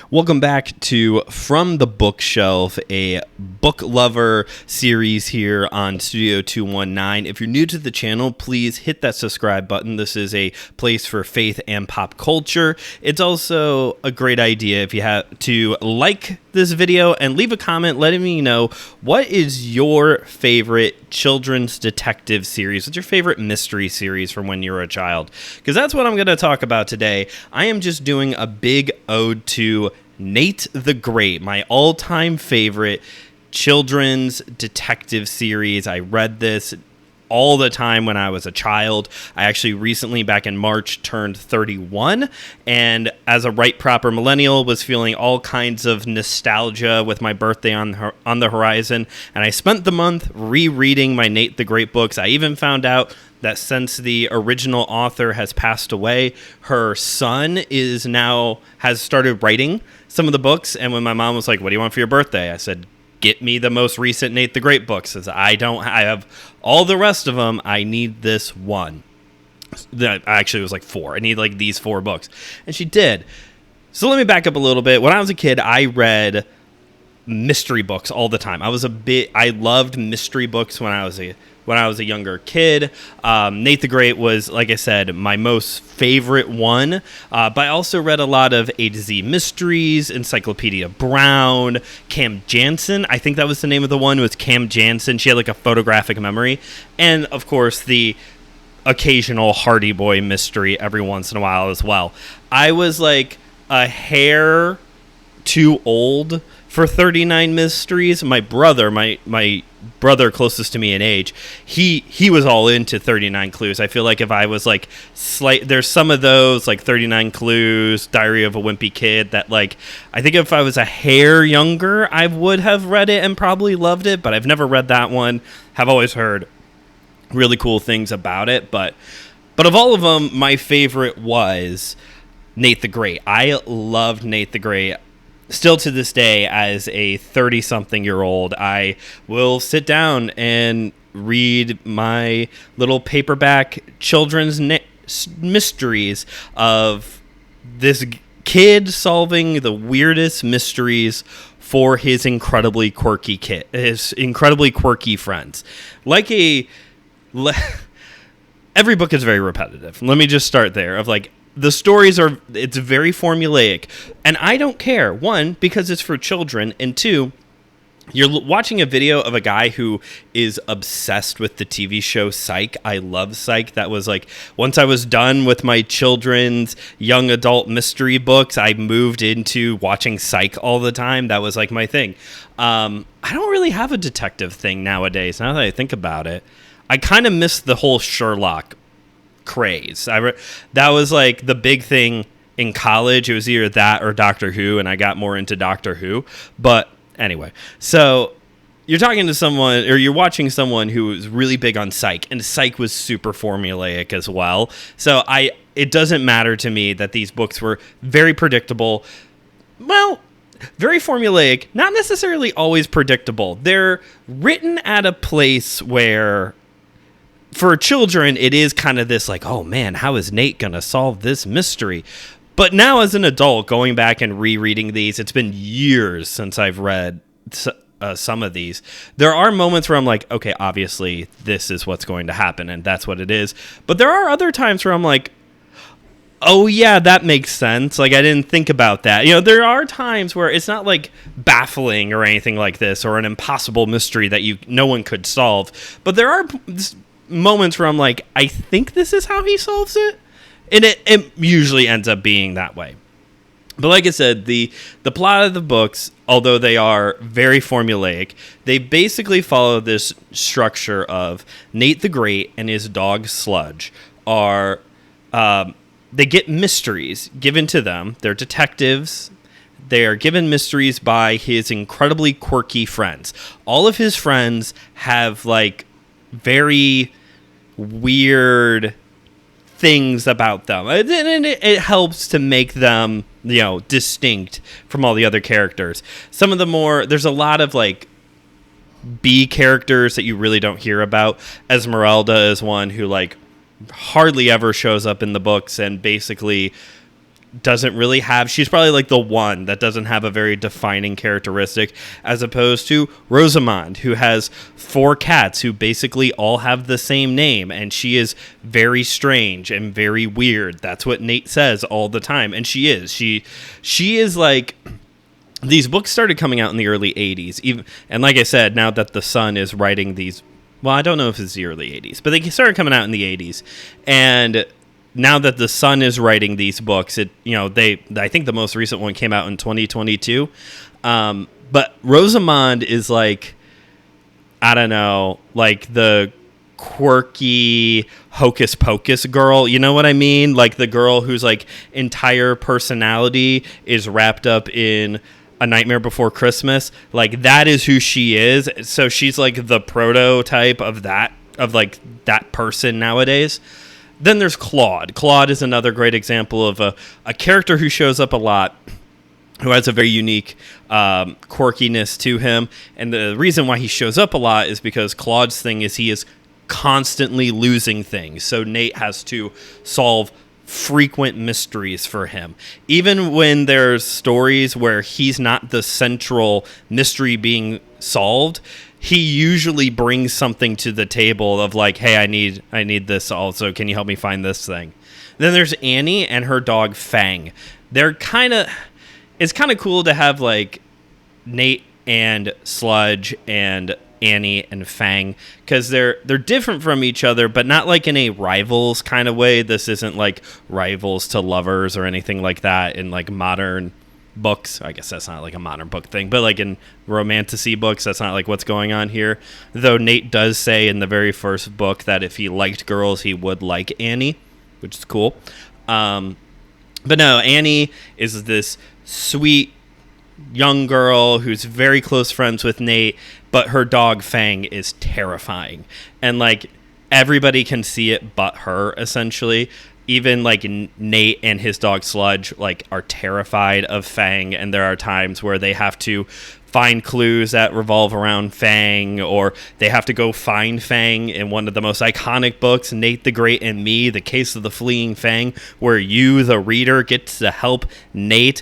Welcome back to From the Bookshelf, a book lover series here on Studio 219. If you're new to the channel, please hit that subscribe button. This is a place for faith and pop culture. It's also a great idea if you have to like this video and leave a comment letting me know what is your favorite children's detective series. What's your favorite mystery series from when you were a child? Because that's what I'm going to talk about today. I am just doing a big ode to Nate the Great, my all-time favorite children's detective series. I read this all the time when I was a child. I actually recently, back in March, turned 31, and as a right proper millennial, was feeling all kinds of nostalgia with my birthday on the horizon, and I spent the month rereading my Nate the Great books. I even found out that since the original author has passed away, her son has started writing some of the books. And when my mom was like, "What do you want for your birthday?" I said, "Get me the most recent Nate the Great books. As I have all the rest of them. I need this one." That actually was like 4. I need like these 4 books. And she did. So let me back up a little bit. When I was a kid, I read mystery books all the time. I loved mystery books when I was a younger kid. Nate the Great was, like I said, my most favorite one. But I also read a lot of A to Z Mysteries, Encyclopedia Brown, Cam Jansen. I think that was the name of the one, was Cam Jansen. She had like a photographic memory. And, of course, the occasional Hardy Boy mystery every once in a while as well. I was like a hair too old for 39 Mysteries. My brother closest to me in age, he was all into 39 Clues. I feel like if I was like there's some of those like 39 Clues, Diary of a Wimpy Kid, that like I think if I was a hair younger, I would have read it and probably loved it, but I've never read that one. Have always heard really cool things about it, but of all of them, my favorite was Nate the Great. I loved Nate the Great. Still to this day, as a 30-something-year-old, I will sit down and read my little paperback children's mysteries of this kid solving the weirdest mysteries for his incredibly quirky friends. Every book is very repetitive. Let me just start there. The stories it's very formulaic, and I don't care. 1, because it's for children, and 2, you're watching a video of a guy who is obsessed with the TV show Psych. I love Psych. That was like, once I was done with my children's young adult mystery books, I moved into watching Psych all the time. That was like my thing. I don't really have a detective thing nowadays, now that I think about it. I kind of miss the whole Sherlock craze. That was like the big thing in college. It was either that or Doctor Who, and I got more into Doctor Who. But anyway, so you're talking to someone, or you're watching someone who was really big on Psych, and Psych was super formulaic as well. So it doesn't matter to me that these books were very predictable. Well, very formulaic, not necessarily always predictable. They're written at a place where, for children, it is kind of this like, oh man, how is Nate going to solve this mystery? But now as an adult, going back and rereading these, it's been years since I've read some of these. There are moments where I'm like, okay, obviously this is what's going to happen, and that's what it is. But there are other times where I'm like, oh yeah, that makes sense. Like, I didn't think about that. There are times where it's not like baffling or anything like this, or an impossible mystery that no one could solve. But there are moments where I'm like, I think this is how he solves it, and it usually ends up being that way. But like I said, the plot of the books, although they are very formulaic, they basically follow this structure of Nate the Great and his dog Sludge they get mysteries given to them. They're detectives. They are given mysteries by his incredibly quirky friends. All of his friends have like very weird things about them, and it helps to make them distinct from all the other characters. Some of the there's a lot of like B characters that you really don't hear about. Esmeralda is one who like hardly ever shows up in the books and basically doesn't really have, she's probably like the one that doesn't have a very defining characteristic, as opposed to Rosamond, who has 4 cats who basically all have the same name, and she is very strange and very weird. That's what Nate says all the time, and she is. She is like, these books started coming out in the early 80s, even, and like I said, now that the Sun is writing these, well, I don't know if it's the early 80s, but they started coming out in the 80s, and now that the Sun is writing these books, I think the most recent one came out in 2022. But Rosamond is like, I don't know, like the quirky hocus pocus girl. You know what I mean? Like the girl whose like entire personality is wrapped up in A Nightmare Before Christmas. Like that is who she is. So she's like the prototype of that person nowadays. Then there's Claude. Claude is another great example of a character who shows up a lot, who has a very unique quirkiness to him. And the reason why he shows up a lot is because Claude's thing is he is constantly losing things. So Nate has to solve frequent mysteries for him. Even when there's stories where he's not the central mystery being solved, he usually brings something to the table of like, hey, I need this also. Can you help me find this thing? Then there's Annie and her dog Fang. It's kind of cool to have like Nate and Sludge and Annie and Fang, because they're different from each other, but not like in a rivals kind of way. This isn't like rivals to lovers or anything like that in like modern books. I guess that's not like a modern book thing, but like in romantasy books, that's not like what's going on here. Though Nate does say in the very first book that if he liked girls, he would like Annie, which is cool. But no, Annie is this sweet young girl who's very close friends with Nate, but her dog Fang is terrifying. And like everybody can see it but her, essentially. Even like Nate and his dog Sludge like are terrified of Fang, and there are times where they have to find clues that revolve around Fang, or they have to go find Fang in one of the most iconic books, Nate the Great and Me, The Case of the Fleeing Fang, where you, the reader, gets to help Nate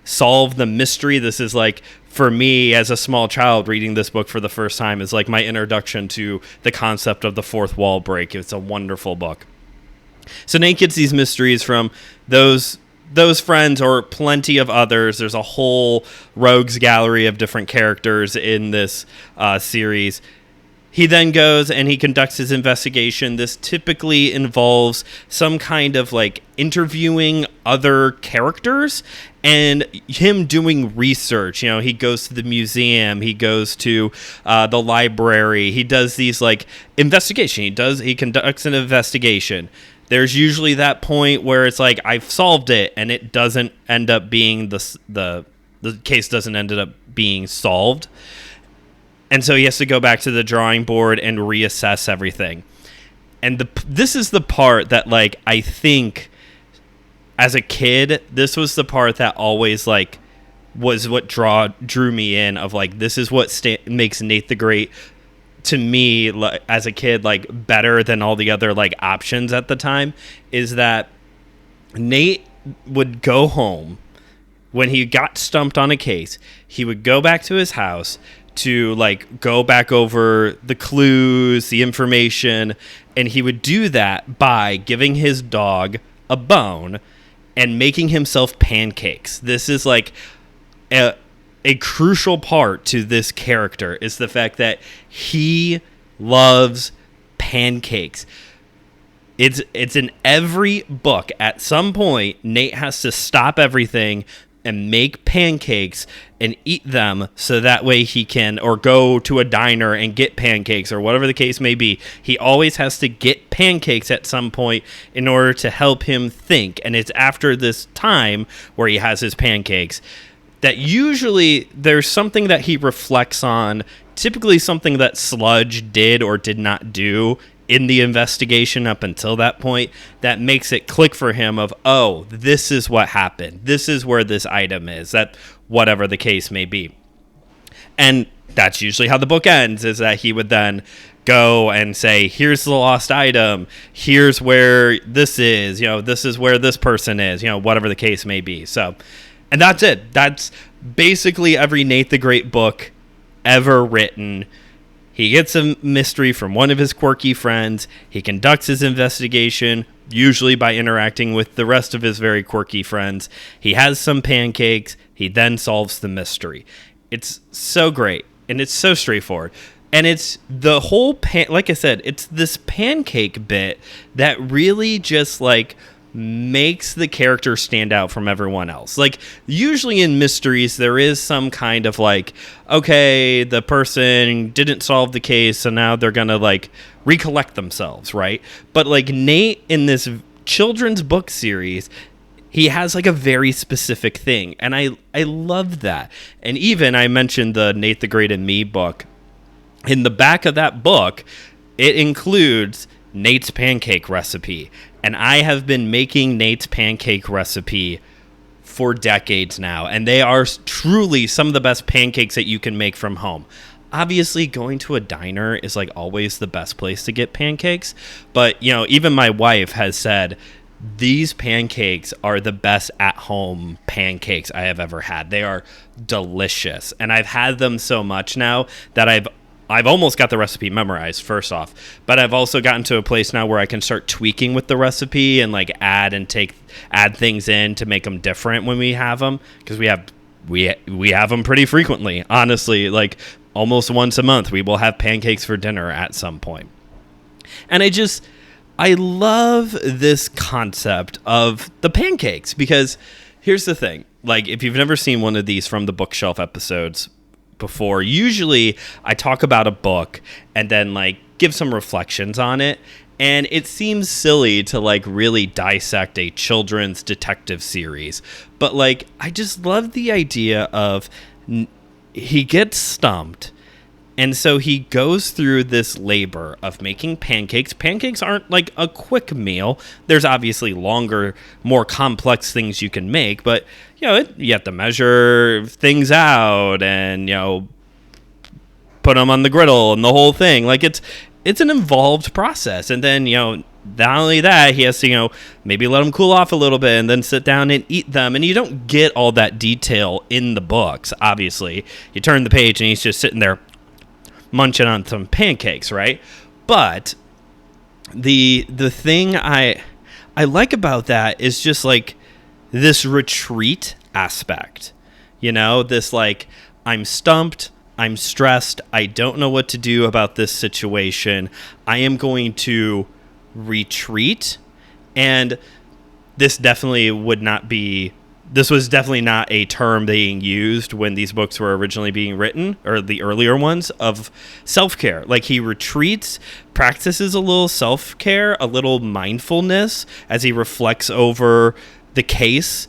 solve the mystery. This is like, for me as a small child reading this book for the first time, is like my introduction to the concept of the fourth wall break. It's a wonderful book. So Nate gets these mysteries from those friends or plenty of others. There's a whole rogues gallery of different characters in this series. He then goes and he conducts his investigation. This typically involves some kind of like interviewing other characters and him doing research. You know, he goes to the museum, he goes to the library, he does these like investigation. He conducts an investigation. There's usually that point where it's like, I've solved it, and it doesn't end up being the case doesn't end up being solved. And so he has to go back to the drawing board and reassess everything. And this is the part that, like, I think as a kid, this was the part that always, like, was what drew me in, of, like, this is what makes Nate the Great, to me, like, as a kid, like, better than all the other, like, options at the time, is that Nate would go home when he got stumped on a case. He would go back to his house to like go back over the clues, the information, and he would do that by giving his dog a bone and making himself pancakes. This is like a crucial part to this character, is the fact that he loves pancakes. It's in every book. At some point, Nate has to stop everything and make pancakes and eat them, so that way he can, or go to a diner and get pancakes, or whatever the case may be. He always has to get pancakes at some point in order to help him think. And it's after this time where he has his pancakes that usually there's something that he reflects on, typically something that Sludge did or did not do in the investigation up until that point, that makes it click for him of, oh, this is what happened. This is where this item is, that whatever the case may be. And that's usually how the book ends, is that he would then go and say, here's the lost item, here's where this is, this is where this person is, whatever the case may be. So, and that's it. That's basically every Nate the Great book ever written. He gets a mystery from one of his quirky friends. He conducts his investigation, usually by interacting with the rest of his very quirky friends. He has some pancakes. He then solves the mystery. It's so great, and it's so straightforward. And it's the whole, like I said, it's this pancake bit that really just, like, makes the character stand out from everyone else. Like, usually in mysteries, there is some kind of, like, okay, the person didn't solve the case, so now they're gonna, like, recollect themselves, right? But, like, Nate in this children's book series, he has, like, a very specific thing, and I love that. And even, I mentioned the Nate the Great and Me book. In the back of that book, it includes Nate's pancake recipe. And I have been making Nate's pancake recipe for decades now. And they are truly some of the best pancakes that you can make from home. Obviously, going to a diner is, like, always the best place to get pancakes. But, even my wife has said, these pancakes are the best at-home pancakes I have ever had. They are delicious. And I've had them so much now that I've almost got the recipe memorized, first off, but I've also gotten to a place now where I can start tweaking with the recipe and, like, add things in to make them different when we have them, because we have them pretty frequently. Honestly, like, almost once a month we will have pancakes for dinner at some point. And I love this concept of the pancakes, because here's the thing. Like, if you've never seen one of these From the Bookshelf episodes before, usually I talk about a book and then, like, give some reflections on it, and it seems silly to, like, really dissect a children's detective series, but, like, I just love the idea of he gets stumped, and so he goes through this labor of making pancakes. Pancakes aren't, like, a quick meal. There's obviously longer, more complex things you can make, but, you have to measure things out and, put them on the griddle and the whole thing. Like, it's an involved process. And then, not only that, he has to, maybe let them cool off a little bit and then sit down and eat them. And you don't get all that detail in the books, obviously. You turn the page and he's just sitting there munching on some pancakes, right? But the thing I like about that is just, like, this retreat aspect, this, like, I'm stumped, I'm stressed, I don't know what to do about this situation, I am going to retreat. And this was definitely not a term being used when these books were originally being written, or the earlier ones, of self-care. Like, he retreats, practices a little self-care, a little mindfulness as he reflects over the case,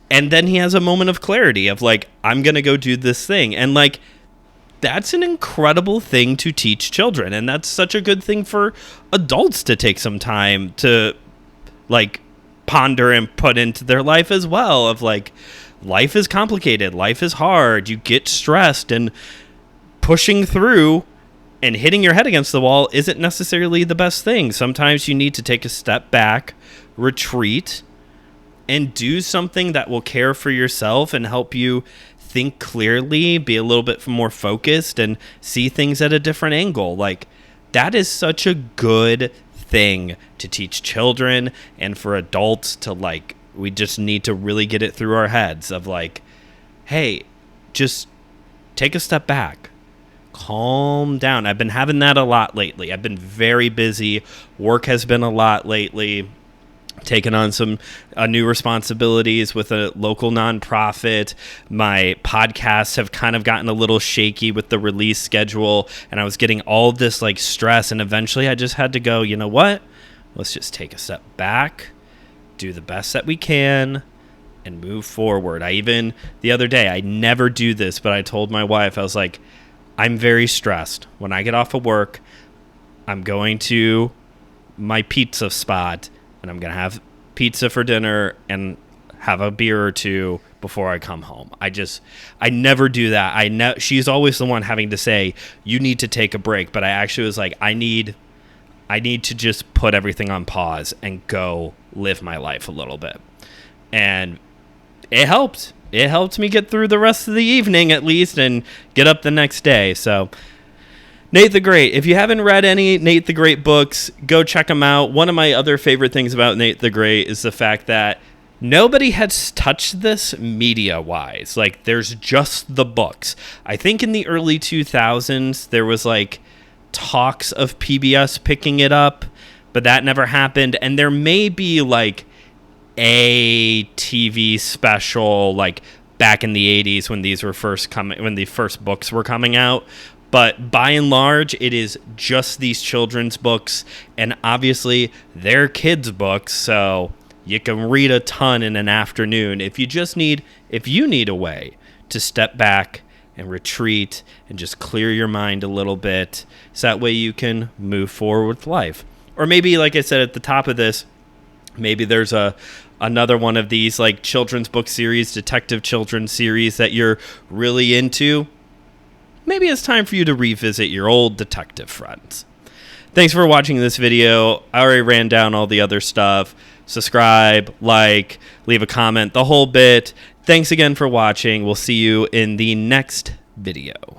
and then he has a moment of clarity of, like, I'm gonna go do this thing. And, like, that's an incredible thing to teach children, and that's such a good thing for adults to take some time to, like, ponder and put into their life as well, of, like, life is complicated, life is hard, you get stressed, and pushing through and hitting your head against the wall isn't necessarily the best thing. Sometimes you need to take a step back, retreat, and do something that will care for yourself and help you think clearly, be a little bit more focused, and see things at a different angle. Like, that is such a good thing to teach children, and for adults to, like, we just need to really get it through our heads of, like, hey, just take a step back, calm down. I've been having that a lot lately. I've been very busy. Work has been a lot lately. Taken on some new responsibilities with a local nonprofit. My podcasts have kind of gotten a little shaky with the release schedule, and I was getting all this, like, stress, and eventually I just had to go, you know what? Let's just take a step back, do the best that we can, and move forward. The other day, I never do this, but I told my wife, I was like, I'm very stressed. When I get off of work, I'm going to my pizza spot, and I'm going to have pizza for dinner and have a beer or two before I come home. I never do that. She's always the one having to say, you need to take a break. But I actually was like, I need to just put everything on pause and go live my life a little bit. And it helped. It helped me get through the rest of the evening at least and get up the next day. So Nate the Great. If you haven't read any Nate the Great books, go check them out. One of my other favorite things about Nate the Great is the fact that nobody has touched this media-wise. Like, there's just the books. I think in the early 2000s, there was, like, talks of PBS picking it up, but that never happened. And there may be, like, a TV special, like, back in the 80s when these were when the first books were coming out. But by and large, it is just these children's books, and obviously they're kids' books, so you can read a ton in an afternoon if you need a way to step back and retreat and just clear your mind a little bit, so that way you can move forward with life. Or maybe, like I said at the top of this, maybe there's another one of these like children's book series, detective children's series that you're really into. Maybe it's time for you to revisit your old detective friends. Thanks for watching this video. I already ran down all the other stuff. Subscribe, like, leave a comment, the whole bit. Thanks again for watching. We'll see you in the next video.